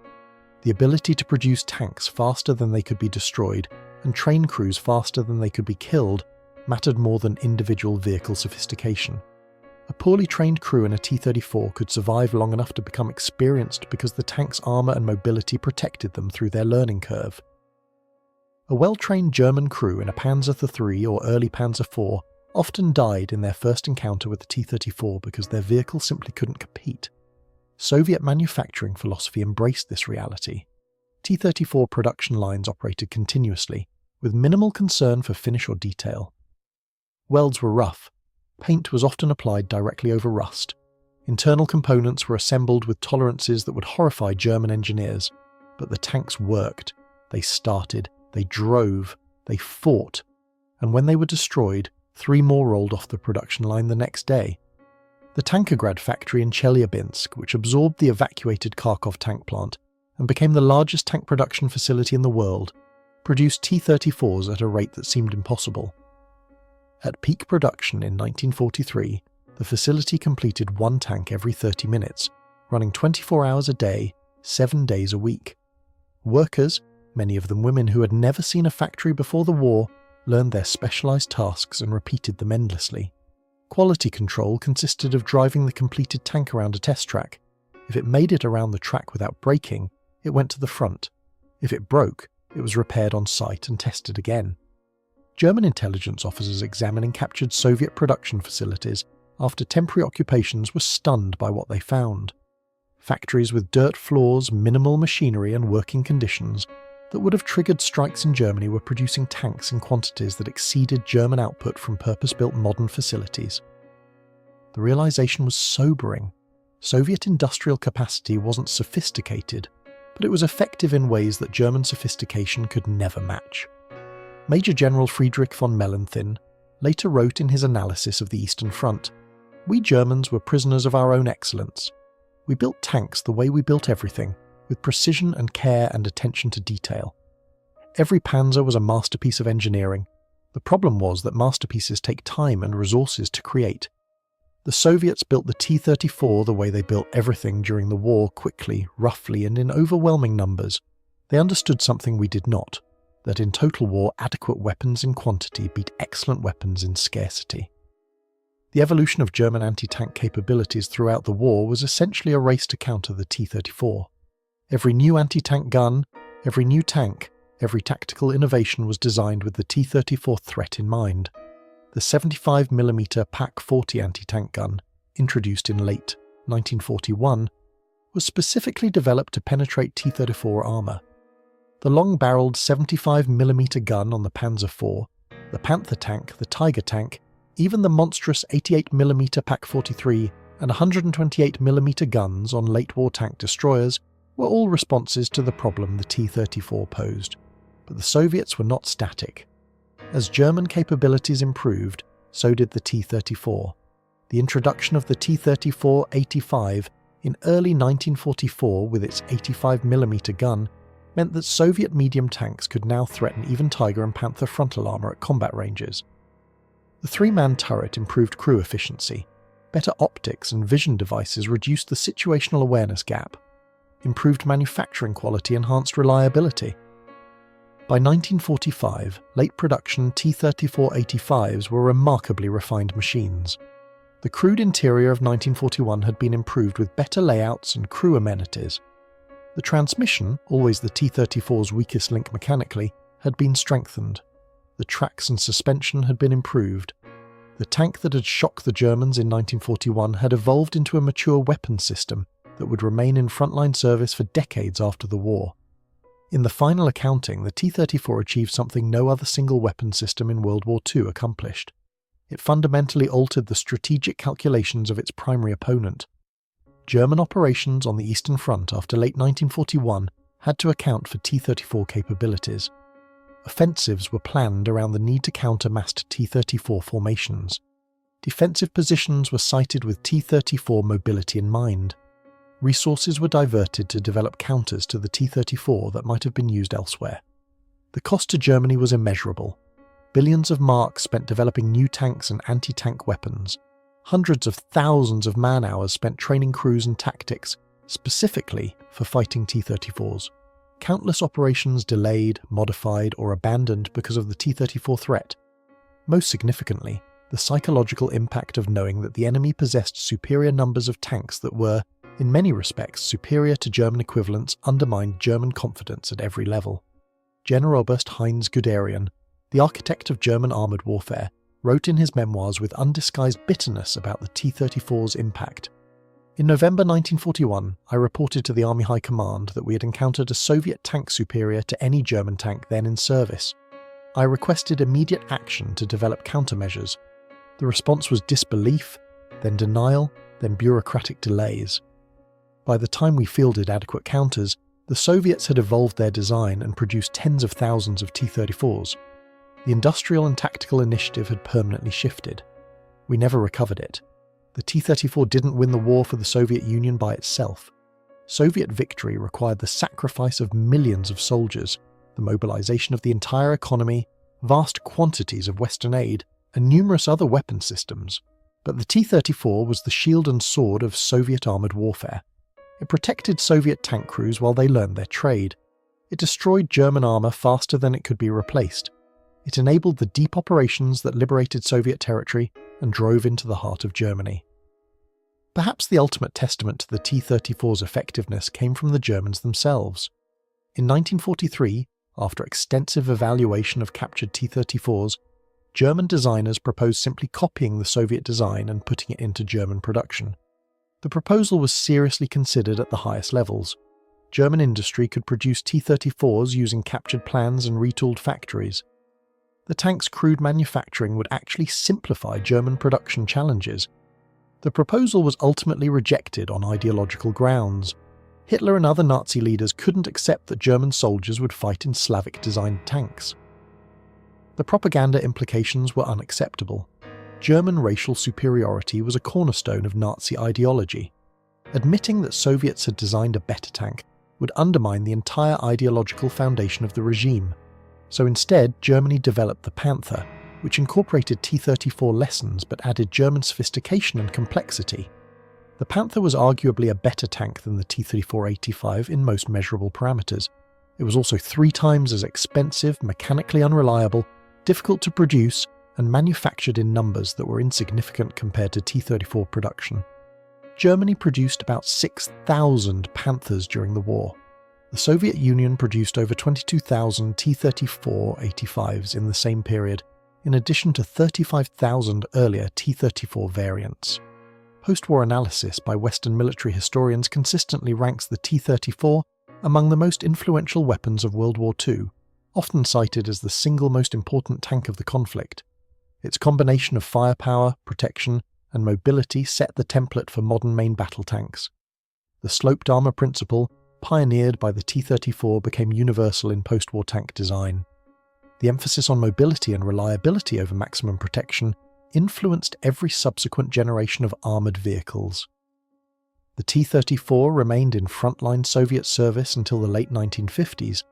S1: The ability to produce tanks faster than they could be destroyed and train crews faster than they could be killed mattered more than individual vehicle sophistication. A poorly trained crew in a T-34 could survive long enough to become experienced because the tank's armour and mobility protected them through their learning curve. A well-trained German crew in a Panzer III or early Panzer IV often died in their first encounter with the T-34 because their vehicle simply couldn't compete. Soviet manufacturing philosophy embraced this reality. T-34 production lines operated continuously, with minimal concern for finish or detail. Welds were rough. Paint was often applied directly over rust. Internal components were assembled with tolerances that would horrify German engineers. But the tanks worked. They started. They drove. They fought. And when they were destroyed, 3 more rolled off the production line the next day. The Tankergrad factory in Chelyabinsk, which absorbed the evacuated Kharkov tank plant and became the largest tank production facility in the world, produced T-34s at a rate that seemed impossible. At peak production in 1943, the facility completed 1 tank every 30 minutes, running 24 hours a day, 7 days a week. Workers, many of them women who had never seen a factory before the war, learned their specialized tasks and repeated them endlessly. Quality control consisted of driving the completed tank around a test track. If it made it around the track without breaking, it went to the front. If it broke, it was repaired on site and tested again. German intelligence officers examining captured Soviet production facilities after temporary occupations were stunned by what they found. Factories with dirt floors, minimal machinery and working conditions that would have triggered strikes in Germany were producing tanks in quantities that exceeded German output from purpose-built modern facilities. The realization was sobering. Soviet industrial capacity wasn't sophisticated, but it was effective in ways that German sophistication could never match. Major General Friedrich von Mellenthin later wrote in his analysis of the Eastern Front, "We Germans were prisoners of our own excellence. We built tanks the way we built everything, with precision and care and attention to detail. Every Panzer was a masterpiece of engineering. The problem was that masterpieces take time and resources to create. The Soviets built the T-34 the way they built everything during the war, quickly, roughly, and in overwhelming numbers. They understood something we did not, that in total war adequate weapons in quantity beat excellent weapons in scarcity." The evolution of German anti-tank capabilities throughout the war was essentially a race to counter the T-34. Every new anti-tank gun, every new tank, every tactical innovation was designed with the T-34 threat in mind. The 75mm PaK-40 anti-tank gun, introduced in late 1941, was specifically developed to penetrate T-34 armour. The long-barreled 75mm gun on the Panzer IV, the Panther tank, the Tiger tank, even the monstrous 88mm PaK-43 and 128mm guns on late-war tank destroyers were all responses to the problem the T-34 posed. But the Soviets were not static. As German capabilities improved, so did the T-34. The introduction of the T-34-85 in early 1944 with its 85mm gun meant that Soviet medium tanks could now threaten even Tiger and Panther frontal armour at combat ranges. The 3-man turret improved crew efficiency. Better optics and vision devices reduced the situational awareness gap. Improved manufacturing quality enhanced reliability. By 1945, late production T-34-85s were remarkably refined machines. The crude interior of 1941 had been improved with better layouts and crew amenities. The transmission, always the T-34's weakest link mechanically, had been strengthened. The tracks and suspension had been improved. The tank that had shocked the Germans in 1941 had evolved into a mature weapons system that would remain in frontline service for decades after the war. In the final accounting, the T-34 achieved something no other single weapon system in World War II accomplished. It fundamentally altered the strategic calculations of its primary opponent. German operations on the Eastern Front after late 1941 had to account for T-34 capabilities. Offensives were planned around the need to counter massed T-34 formations. Defensive positions were sited with T-34 mobility in mind. Resources were diverted to develop counters to the T-34 that might have been used elsewhere. The cost to Germany was immeasurable. Billions of marks spent developing new tanks and anti-tank weapons. Hundreds of thousands of man-hours spent training crews and tactics, specifically for fighting T-34s. Countless operations delayed, modified, or abandoned because of the T-34 threat. Most significantly, the psychological impact of knowing that the enemy possessed superior numbers of tanks that were, in many respects, superior to German equivalents undermined German confidence at every level. Generaloberst Heinz Guderian, the architect of German armoured warfare, wrote in his memoirs with undisguised bitterness about the T-34's impact. In November 1941, I reported to the Army High Command that we had encountered a Soviet tank superior to any German tank then in service. I requested immediate action to develop countermeasures. The response was disbelief, then denial, then bureaucratic delays. By the time we fielded adequate counters, the Soviets had evolved their design and produced tens of thousands of T-34s. The industrial and tactical initiative had permanently shifted. We never recovered it. The T-34 didn't win the war for the Soviet Union by itself. Soviet victory required the sacrifice of millions of soldiers, the mobilization of the entire economy, vast quantities of Western aid, and numerous other weapon systems. But the T-34 was the shield and sword of Soviet armoured warfare. It protected Soviet tank crews while they learned their trade. It destroyed German armour faster than it could be replaced. It enabled the deep operations that liberated Soviet territory and drove into the heart of Germany. Perhaps the ultimate testament to the T-34's effectiveness came from the Germans themselves. In 1943, after extensive evaluation of captured T-34s, German designers proposed simply copying the Soviet design and putting it into German production. The proposal was seriously considered at the highest levels. German industry could produce T-34s using captured plans and retooled factories. The tank's crude manufacturing would actually simplify German production challenges. The proposal was ultimately rejected on ideological grounds. Hitler and other Nazi leaders couldn't accept that German soldiers would fight in Slavic-designed tanks. The propaganda implications were unacceptable. German racial superiority was a cornerstone of Nazi ideology. Admitting that Soviets had designed a better tank would undermine the entire ideological foundation of the regime. So instead, Germany developed the Panzer, which incorporated T-34 lessons but added German sophistication and complexity. The Panzer was arguably a better tank than the T-34-85 in most measurable parameters. It was also 3 times as expensive, mechanically unreliable, difficult to produce, and manufactured in numbers that were insignificant compared to T-34 production. Germany produced about 6,000 Panthers during the war. The Soviet Union produced over 22,000 T-34-85s in the same period, in addition to 35,000 earlier T-34 variants. Post-war analysis by Western military historians consistently ranks the T-34 among the most influential weapons of World War II, often cited as the single most important tank of the conflict. Its combination of firepower, protection, and mobility set the template for modern main battle tanks. The sloped armour principle, pioneered by the T-34, became universal in post-war tank design. The emphasis on mobility and reliability over maximum protection influenced every subsequent generation of armoured vehicles. The T-34 remained in frontline Soviet service until the late 1950s.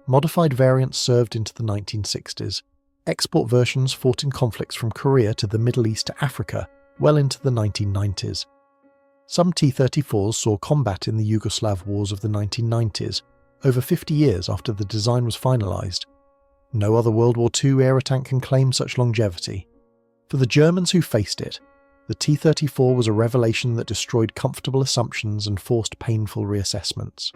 S1: Modified variants served into the 1960s. Export versions fought in conflicts from Korea to the Middle East to Africa, well into the 1990s. Some T-34s saw combat in the Yugoslav wars of the 1990s, over 50 years after the design was finalised. No other World War II era tank can claim such longevity. For the Germans who faced it, the T-34 was a revelation that destroyed comfortable assumptions and forced painful reassessments.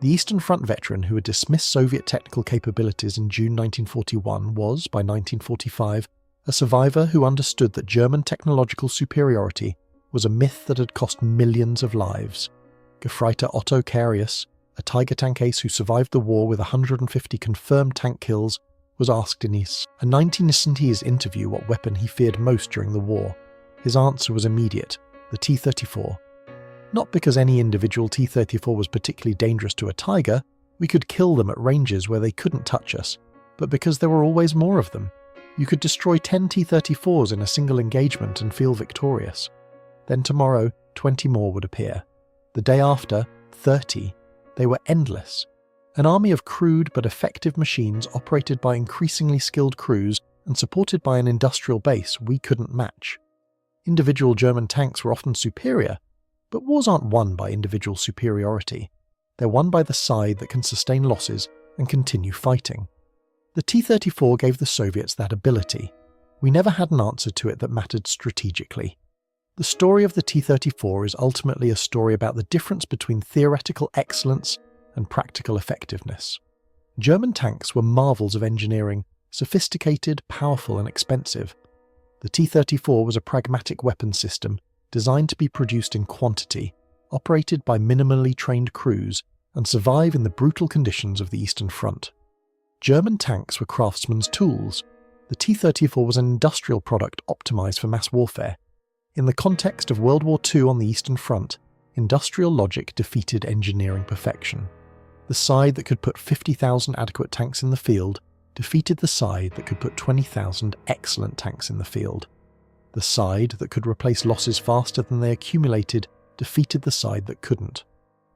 S1: The Eastern Front veteran who had dismissed Soviet technical capabilities in June 1941 was, by 1945, a survivor who understood that German technological superiority was a myth that had cost millions of lives. Gefreiter Otto Carius, a Tiger tank ace who survived the war with 150 confirmed tank kills, was asked in his 1970s interview what weapon he feared most during the war. His answer was immediate: the T-34. Not because any individual T-34 was particularly dangerous to a Tiger, we could kill them at ranges where they couldn't touch us, but because there were always more of them. You could destroy 10 T-34s in a single engagement and feel victorious. Then tomorrow, 20 more would appear. The day after, 30. They were endless. An army of crude but effective machines operated by increasingly skilled crews and supported by an industrial base we couldn't match. Individual German tanks were often superior, but wars aren't won by individual superiority. They're won by the side that can sustain losses and continue fighting. The T-34 gave the Soviets that ability. We never had an answer to it that mattered strategically. The story of the T-34 is ultimately a story about the difference between theoretical excellence and practical effectiveness. German tanks were marvels of engineering, sophisticated, powerful and expensive. The T-34 was a pragmatic weapon system designed to be produced in quantity, operated by minimally trained crews, and survive in the brutal conditions of the Eastern Front. German tanks were craftsmen's tools. The T-34 was an industrial product optimized for mass warfare. In the context of World War II on the Eastern Front, industrial logic defeated engineering perfection. The side that could put 50,000 adequate tanks in the field defeated the side that could put 20,000 excellent tanks in the field. The side that could replace losses faster than they accumulated defeated the side that couldn't.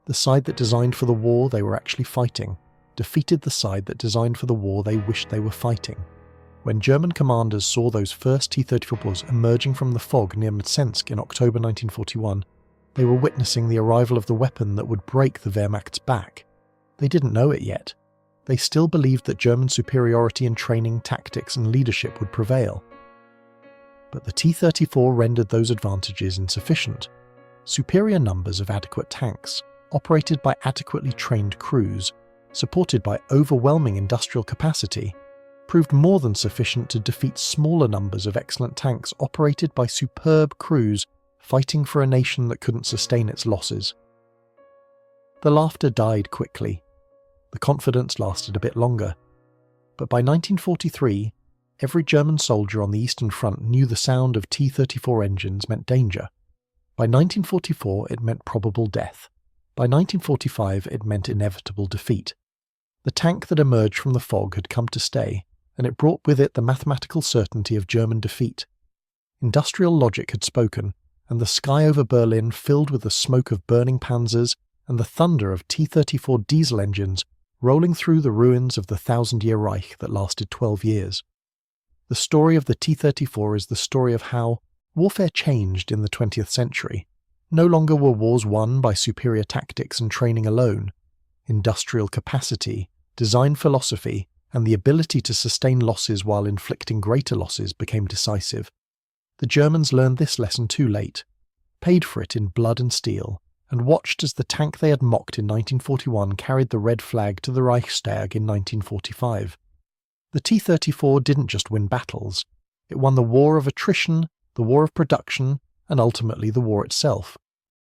S1: The side that designed for the war they were actually fighting defeated the side that designed for the war they wished they were fighting. When German commanders saw those first T-34s emerging from the fog near Smolensk in October 1941, they were witnessing the arrival of the weapon that would break the Wehrmacht's back. They didn't know it yet. They still believed that German superiority in training, tactics and leadership would prevail. But the T-34 rendered those advantages insufficient. Superior numbers of adequate tanks, operated by adequately trained crews, supported by overwhelming industrial capacity, proved more than sufficient to defeat smaller numbers of excellent tanks operated by superb crews fighting for a nation that couldn't sustain its losses. The laughter died quickly. The confidence lasted a bit longer. But by 1943, every German soldier on the Eastern Front knew the sound of T-34 engines meant danger. By 1944, it meant probable death. By 1945, it meant inevitable defeat. The tank that emerged from the fog had come to stay, and it brought with it the mathematical certainty of German defeat. Industrial logic had spoken, and the sky over Berlin filled with the smoke of burning Panzers and the thunder of T-34 diesel engines rolling through the ruins of the 1,000-year Reich that lasted 12 years. The story of the T-34 is the story of how warfare changed in the 20th century. No longer were wars won by superior tactics and training alone. Industrial capacity, design philosophy, and the ability to sustain losses while inflicting greater losses became decisive. The Germans learned this lesson too late, paid for it in blood and steel, and watched as the tank they had mocked in 1941 carried the red flag to the Reichstag in 1945. The T-34 didn't just win battles, it won the war of attrition, the war of production, and ultimately the war itself.